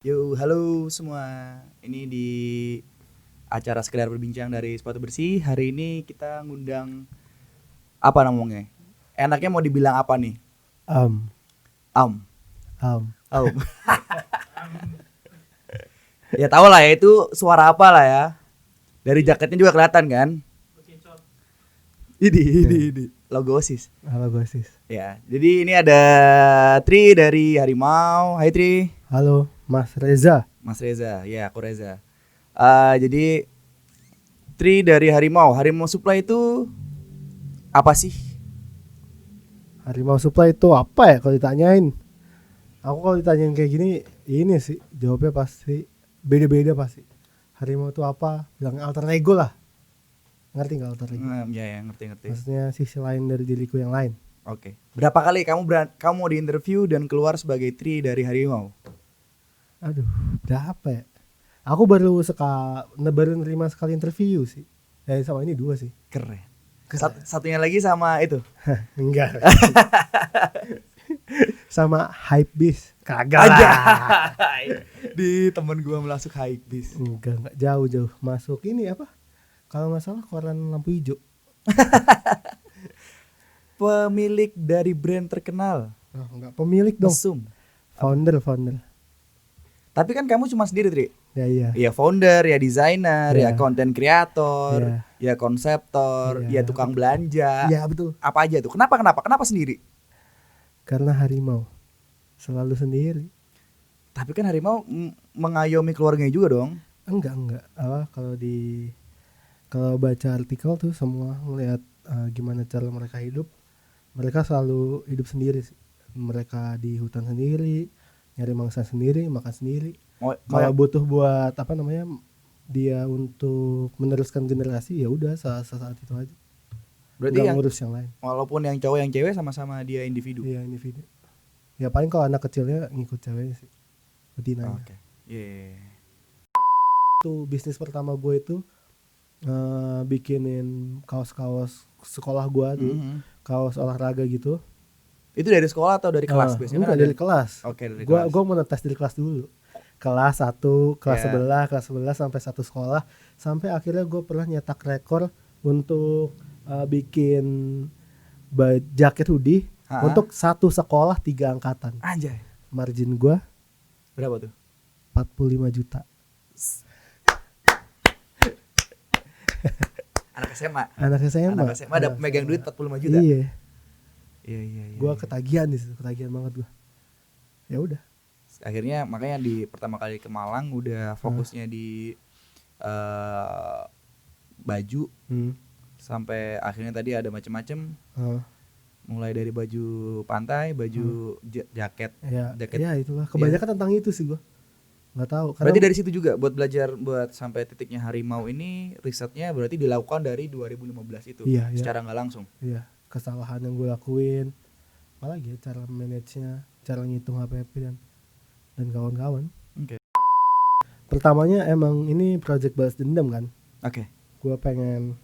Yo, halo semua. Ini di acara sekedar berbincang dari Sepatu Bersih. Hari ini kita ngundang apa namanya? Enaknya mau dibilang apa nih? Am, Am. am. Oh. Ya tau lah ya itu suara apa lah ya. Dari jaketnya juga kelihatan kan? Ini logo OSIS. Halo Gosis. Ya, jadi ini ada Tri dari Harimau. Hai Tri. Halo Mas Reza. Mas Reza. Ya, aku Reza. Jadi Tri dari Harimau. Harimau Supply itu apa sih? Harimau Supply itu apa ya kalau ditanyain? Aku kalau ditanyain kayak gini, ini sih jawabnya pasti beda-beda pasti. Harimau itu apa? Bilang alter ego lah. Ngerti nggak alter ego? Ya, ngerti. Maksudnya sisi lain dari diriku yang lain. Oke. Berapa kali kamu mau diinterview dan keluar sebagai Tri dari Harimau? Aduh, berapa ya? Aku baru nerima sekali interview sih. Sama ini 2 sih. Keren. Satunya lagi sama itu. Enggak. Sama Hypebeast. Kagak Aja. lah. Di temen gua masuk Hypebeast. Enggak jauh-jauh masuk ini apa? Kalau nggak salah koran lampu hijau. Pemilik dari brand terkenal. Oh, enggak pemilik dong. Mesum. Founder. Tapi kan kamu cuma sendiri, Tri. Ya iya. Ya founder, ya desainer, ya Ya. content creator, Ya. ya konseptor, Ya, ya tukang belanja. Ya betul. Apa aja tuh? Kenapa sendiri? Karena harimau selalu sendiri. Tapi kan Harimau mengayomi keluarganya juga dong. Enggak. Kalau baca artikel tuh semua ngelihat gimana cara mereka hidup. Mereka selalu hidup sendiri sih. Mereka di hutan sendiri, nyari mangsa sendiri, makan sendiri. Kalau butuh buat apa namanya dia untuk meneruskan generasi ya udah saat itu aja. Berarti Nggak yang ngurus yang lain. walaupun yang cowok yang cewek sama-sama dia individu. Iya individu. Ya paling kalau anak kecilnya ngikut ceweknya sih. Betinanya. Oke. Yeah. Itu bisnis pertama gue itu bikinin kaos-kaos sekolah gue tuh, kaos olahraga gitu. Itu dari sekolah atau dari kelas biasanya? Enggak, dari kelas. Oke, dari kelas. Gue mau ngetes dari kelas dulu. Kelas 1, kelas 11 sampai satu sekolah. Sampai akhirnya gue pernah nyetak rekor untuk bikin jaket hoodie untuk satu sekolah 3 angkatan. Anjay. Margin gue berapa tuh? 45 juta. Anak SMA. Anak SMA ada megang duit 45 juta. Iya. Iya. Gua ketagihan di situ, ketagihan banget gua. Ya udah. Akhirnya makanya di pertama kali ke Malang udah fokusnya di baju. Sampai akhirnya tadi ada macam-macam. Mulai dari baju pantai, baju jaket. Ya itulah. Kebanyakan tentang itu sih gua. Nggak tahu. Berarti dari situ juga buat belajar buat sampai titiknya Harimau ini risetnya berarti dilakukan dari 2015 itu. Iya, secara nggak langsung. Iya. Kesalahan yang gue lakuin. Apalagi ya, cara manage-nya, cara ngitung HPP dan kawan-kawan. Oke. Pertamanya emang ini project balas dendam kan. Oke. Gue pengen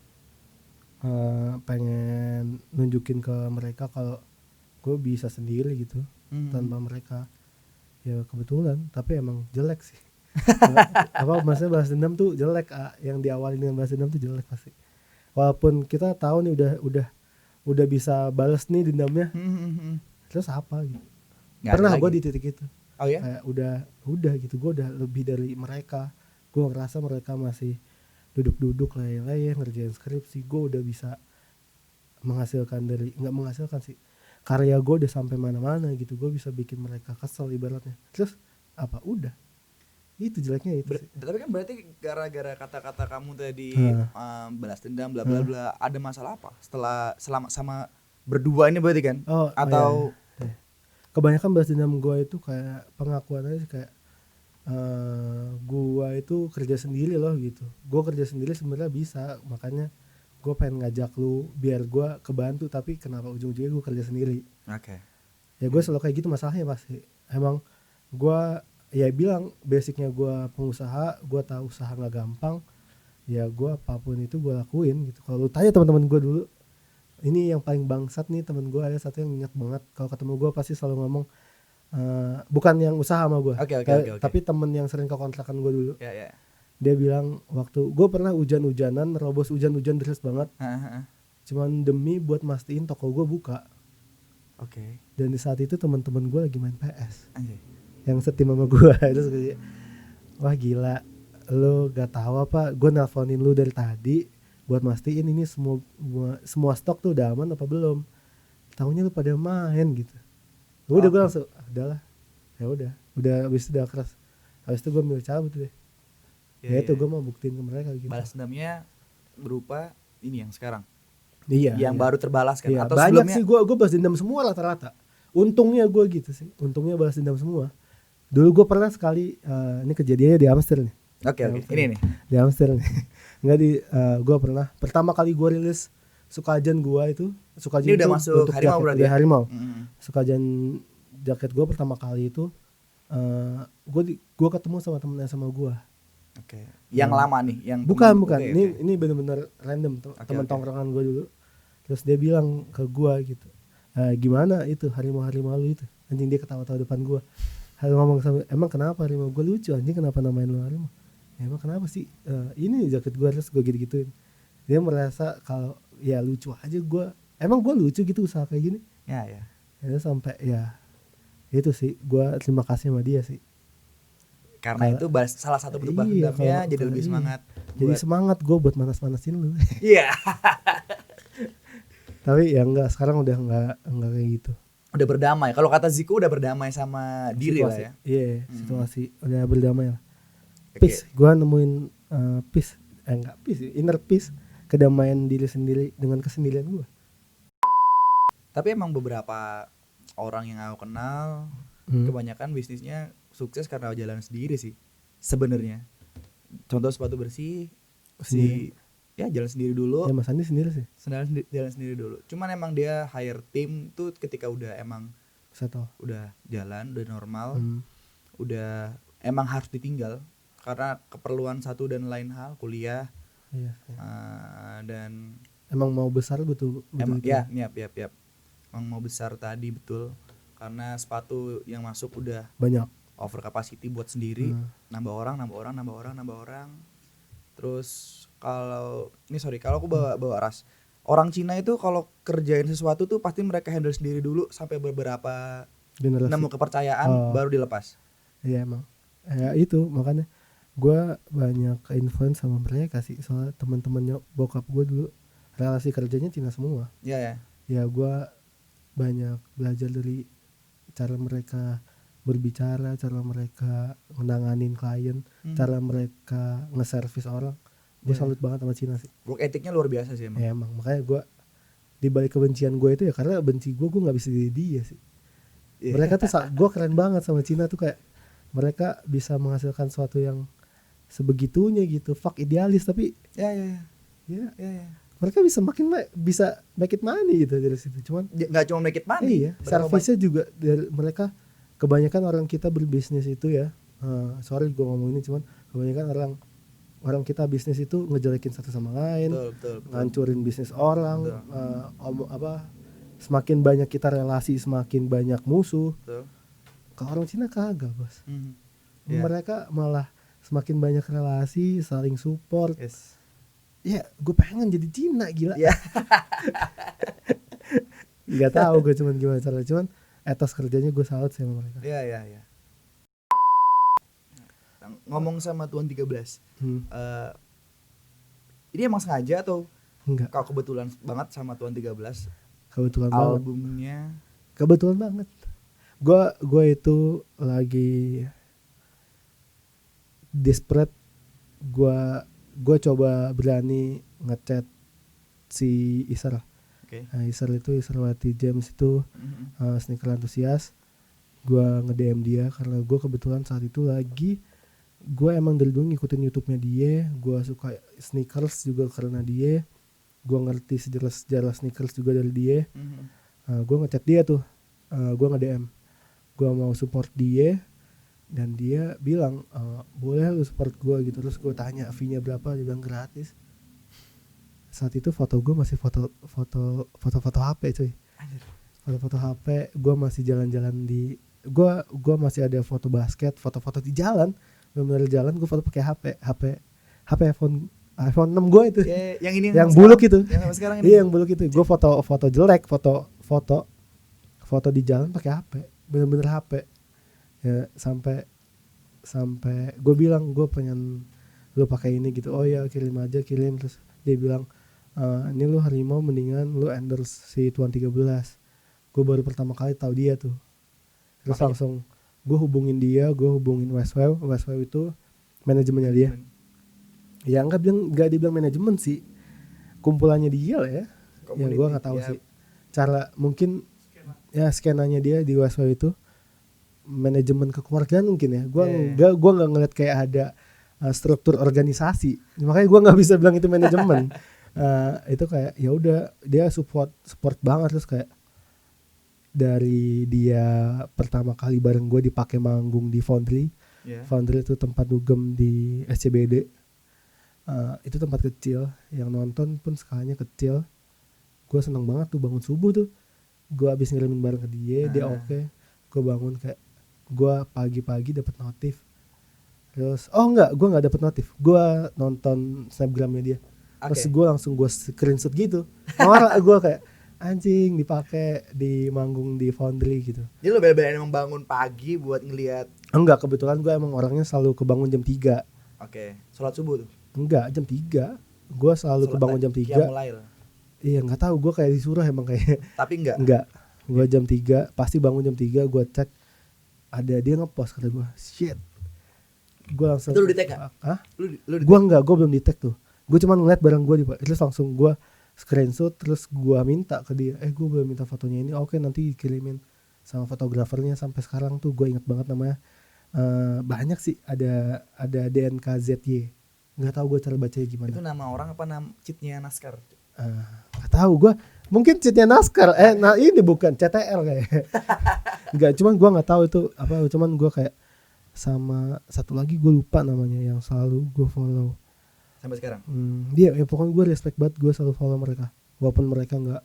nunjukin ke mereka kalau gue bisa sendiri gitu tanpa mereka. Ya kebetulan, tapi emang jelek sih. Maksudnya balas dendam tuh jelek, yang diawali dengan balas dendam tuh jelek pasti. Walaupun kita tahu nih udah bisa balas nih dendamnya, terus apa gitu. Pernah gue di titik itu. Oh ya? Kayak udah gitu, gue udah lebih dari mereka. Gue ngerasa mereka masih duduk-duduk leyeh ngerjain skripsi. Gue udah bisa nggak menghasilkan sih. Karya gue udah sampai mana-mana gitu, gue bisa bikin mereka kesel ibaratnya. Terus apa? Udah. Itu jeleknya itu. Tapi kan berarti gara-gara kata-kata kamu tadi balas dendam bla bla bla, ada masalah apa? Selama sama berdua ini berarti kan? Atau iya. Kebanyakan balas dendam gue itu kayak pengakuan aja kayak gue itu kerja sendiri loh gitu. Gue kerja sendiri sebenarnya bisa, makanya gue pengen ngajak lu biar gue kebantu, tapi kenapa ujung-ujungnya gue kerja sendiri. Oke. Ya gue selalu kayak gitu masalahnya pasti. Emang gue ya bilang basicnya gue pengusaha, gue tahu usaha nggak gampang. Ya gue apapun itu gue lakuin gitu. Kalau lu tanya teman-teman gue dulu, ini yang paling bangsat nih teman gue ada satu yang ingat banget. Kalau ketemu gue pasti selalu ngomong, bukan yang usaha sama gue, Oke. tapi temen yang sering ke kontrakan gue dulu. Ya. Dia bilang waktu gue pernah hujan-hujanan, nerobos hujan-hujan deras banget, cuman demi buat mastiin toko gue buka. Oke. Dan di saat itu teman-teman gue lagi main PS, Anjay. yang setim sama gue. Terus gue, wah gila, lu gak tahu apa, gue nelponin lu dari tadi buat mastiin ini semua stok tuh udah aman apa belum. Taunya lu pada main gitu. Udah gue langsung udahlah, ya udah habis itu udah keras. Habis itu gue milih cabut deh. Ya itu gue mau buktiin ke mereka gitu. Balas dendamnya berupa ini yang sekarang. Iya. Yang baru terbalas kan? Iya, Atau banyak sebelumnya? sih gue balas dendam semua rata-rata. Untungnya gue gitu sih. Untungnya balas dendam semua. Dulu gue pernah sekali, ini kejadiannya di Amsterdam nih. Oke. Ini nih. Di Amsterdam nih. Enggak gue pernah. Pertama kali gue rilis Sukajan gue itu. Sukajan Ini udah itu masuk bentuk Harimau jaket, berarti udah ya? Harimau. Mm-hmm. Sukajan jaket gue pertama kali itu. Gue ketemu sama temennya sama gue. Oke. Yang lama nih, yang Bukan. Okay. Ini benar-benar random teman Okay. tongkrongan gue dulu. Terus dia bilang ke gue gitu, gimana itu harimau lu itu? Anjing, dia ketawa-tawa depan gue. Ngomong sama, emang kenapa harimau? Gue lucu anjing, kenapa namain lu harimau? Ya, emang kenapa sih? Ini jaket gue, terus gue gitu-gituin. Dia merasa kalau ya lucu aja gue. Emang gue lucu gitu usaha kayak gini. Ya. Ya sampai ya itu sih, gue terima kasih sama dia sih. Karena itu salah satu bentuk balas dendamnya, jadi lebih semangat. Jadi semangat gue buat manas-manasin lu. Iya. Tapi ya enggak, sekarang udah enggak kayak gitu. Udah berdamai. Kalau kata Ziko udah berdamai sama diri situasi, lah ya. Iya, situasi udah berdamai lah. Okay. Peace, gue nemuin peace, inner peace, kedamaian diri sendiri dengan kesendirian gue. Tapi emang beberapa orang yang aku kenal, kebanyakan bisnisnya sukses karena jalan sendiri sih. Sebenarnya. Contoh sepatu bersih, ya jalan sendiri dulu. Ya Mas Andi sendiri sih. Jalan sendiri dulu. Cuman emang dia hire tim tuh ketika udah emang Settle. Udah jalan, udah normal, udah emang harus ditinggal karena keperluan satu dan lain hal, kuliah. Iya. Dan emang mau besar betul emang itu. ya, yap. Emang mau besar tadi betul. Karena sepatu yang masuk udah banyak, over capacity buat sendiri, nambah orang. Terus kalau aku bawa ras. Orang Cina itu kalau kerjain sesuatu tuh pasti mereka handle sendiri dulu sampai beberapa generasi. Nemu kepercayaan baru dilepas. Iya emang. Ya itu makanya gue banyak ke-influence sama mereka sih, soalnya teman-temannya bokap gue dulu relasi kerjanya Cina semua. Iya. Ya gue banyak belajar dari cara mereka berbicara, cara mereka menanganin klien, cara mereka nge-service orang. Gue salut banget sama Cina sih. Work ethicnya luar biasa sih emang. Ya emang, makanya gue dibalik kebencian gue itu ya karena benci gue gak bisa jadi dia sih. Mereka tuh gue keren banget sama Cina tuh, kayak mereka bisa menghasilkan sesuatu yang sebegitunya gitu. Fuck idealis tapi ya. Mereka bisa bisa make it money gitu dari situ. Cuman nggak cuma make it money. Iya, service-nya juga dari mereka. Kebanyakan orang kita berbisnis itu ya, sorry gue ngomong ini, cuman kebanyakan orang kita bisnis itu ngejelekin satu sama lain, betul. ngancurin bisnis orang, semakin banyak kita relasi semakin banyak musuh. Kalau orang Cina kagak bos, mereka malah semakin banyak relasi, saling support. Ya gue pengen jadi Cina gila. Nggak tahu gue cuman gimana caranya, cuman etos kerjanya gue salut sama mereka. Iya. Ngomong sama Tuan 13, ini emang sengaja atau enggak? Kau kebetulan banget sama Tuan 13? Kebetulan albumnya banget. Kebetulan banget. Gue itu lagi desperate. Gue coba berani ngechat si Isar. Isar Isarwati James itu sneaker antusias. Gue nge-DM dia karena gue kebetulan saat itu lagi, gue emang dari dulu ngikutin YouTube-nya dia. Gue suka sneakers juga karena dia. Gue ngerti sejarah sneakers juga dari dia. Gue ngechat dia tuh, gue nge-DM, gue mau support dia. Dan dia bilang boleh lu support gue gitu. Terus gue tanya fee-nya berapa, dia bilang gratis. Saat itu foto gue masih foto HP cuy. Foto HP gue masih jalan-jalan di gue masih ada foto basket, foto-foto di jalan, benar-benar jalan gue foto pakai HP iPhone 6 gue itu. Ya, yang ini yang buluk itu. Yang sampai sekarang ini. Iya, yang buluk itu. Gue foto jelek, foto di jalan pakai HP, bener-bener HP. Ya sampai gue bilang gue pengen lu pakai ini gitu. Oh ya kirim terus dia bilang ini lu harimau mendingan lu endorse si Tuan 13. Gue baru pertama kali tahu dia tuh. Terus Makanya. langsung gue hubungin Westwave itu manajemennya dia. Ya nggak dibilang manajemen sih, kumpulannya dia lah ya. Ya gue nggak tahu sih cara, mungkin ya skenanya dia di Westwave itu manajemen kekeluargaan mungkin ya. Gue nggak ngeliat kayak ada struktur organisasi, makanya gue nggak bisa bilang itu manajemen. Itu kayak ya udah dia support banget. Terus kayak dari dia pertama kali bareng gue dipakai manggung di Foundry. Foundry itu tempat dugem di SCBD. Itu tempat kecil, yang nonton pun skalanya kecil. Gue seneng banget tuh bangun subuh tuh. Gue abis ngirimin bareng ke dia oke. Gue bangun kayak gue pagi-pagi dapet notif. Terus gue nggak dapet notif. Gue nonton snapgramnya dia. Terus gue langsung screenshot gitu. Marah gue kayak anjing dipakai di manggung di Foundry gitu. Jadi lo bela-belain emang bangun pagi buat ngelihat? Enggak, kebetulan gue emang orangnya selalu kebangun jam 3. Sholat subuh tuh? Enggak, jam 3. Gue selalu kebangun jam 3. Iya, nggak tahu, gue kayak disuruh emang kayak. Tapi enggak. Gue jam 3 pasti bangun jam 3. Gue cek ada dia ngepost, kata gue shit. Gue langsung. Itu lu di tag nggak? Hah? Gue enggak, gue belum di tag tuh. Gue cuma ngeliat barang gue terus langsung gue screenshot, terus gue minta ke dia, gue boleh minta fotonya ini. Oke, nanti dikirimin sama fotografernya. Sampai sekarang tuh gue inget banget namanya. Banyak sih, ada DNKZY. Nggak tahu gue cara bacanya gimana. Itu nama orang apa nama cheatnya NASCAR? Nggak tahu gue. Mungkin cheatnya NASCAR. Ini bukan CTL kayak. Nggak, cuman gue nggak tahu itu apa. Cuman gue kayak sama satu lagi gue lupa namanya yang selalu gue follow sampai sekarang. Dia ya pokoknya gue respect banget, gue selalu follow mereka walaupun mereka nggak.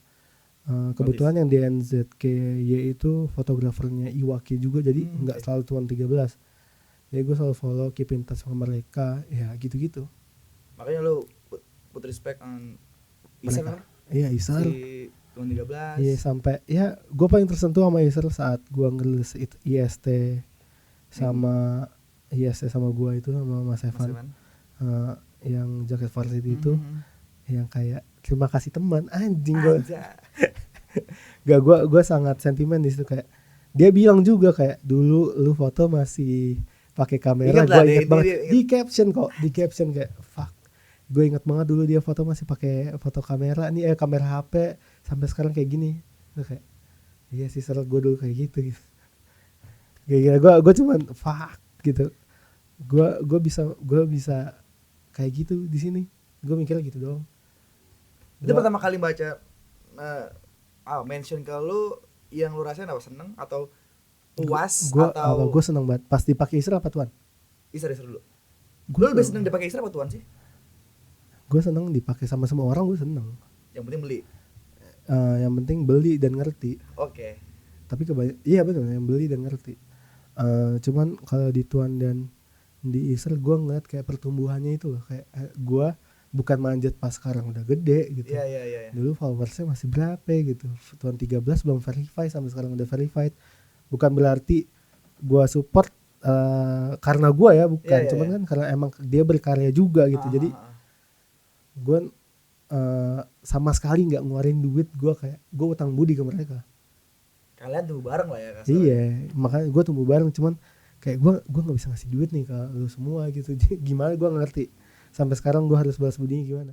Kebetulan yang DNZKY itu fotografernya Iwaki juga, jadi nggak selalu Tuan 13. Jadi gue selalu follow, keep in touch sama mereka, ya gitu-gitu. Makanya lo put respect on Isar kan? Iya, Isar. Si Tuan 13. Iya, sampai ya gue paling tersentuh sama Isar saat gue ngerilis IST sama gue itu sama Mas Evan. Yang jaket varsity itu yang kayak terima kasih teman, anjing gue. Gak, gue sangat sentimen di situ. Kayak dia bilang juga kayak dulu lu foto masih pakai kamera. Gue inget banget di caption kayak fuck, gue inget banget dulu dia foto masih pakai foto kamera nih, kamera HP, sampai sekarang kayak gini. Gue kayak iya sih, seret gue dulu kayak gitu. Kayak gue cuman fuck gitu. Gue bisa kayak gitu di sini. Gue mikirnya gitu doang. Itu pertama kali baca mention ke lu, yang lu rasain apa, seneng atau puas? Gue seneng banget pas dipakai Isra apa Tuan? Isra dulu. Gue lebih seneng dipakai Isra apa Tuan sih? Gue seneng dipakai sama semua orang, gue seneng. Yang penting beli. Yang penting beli dan ngerti. Oke. Tapi iya betul, yang beli dan ngerti. Cuman kalau di Tuan dan di Isra gue ngeliat kayak pertumbuhannya itu loh, kayak gue bukan manjat pas sekarang udah gede gitu. Iya. Dulu followersnya masih berapa gitu. Tuan 13 belum verify, sampai sekarang udah verified. Bukan berarti gue support karena gue ya, bukan. Cuman kan karena emang dia berkarya juga gitu. Jadi gue sama sekali nggak ngeluarin duit. Gue kayak gue utang budi ke mereka. Kalian tumbuh bareng lah ya kasar. Iya, makanya gue tumbuh bareng. Cuman kayak gue nggak bisa ngasih duit nih ke lu semua gitu. Gimana gue ngerti. Sampai sekarang gue harus balas budinya gimana.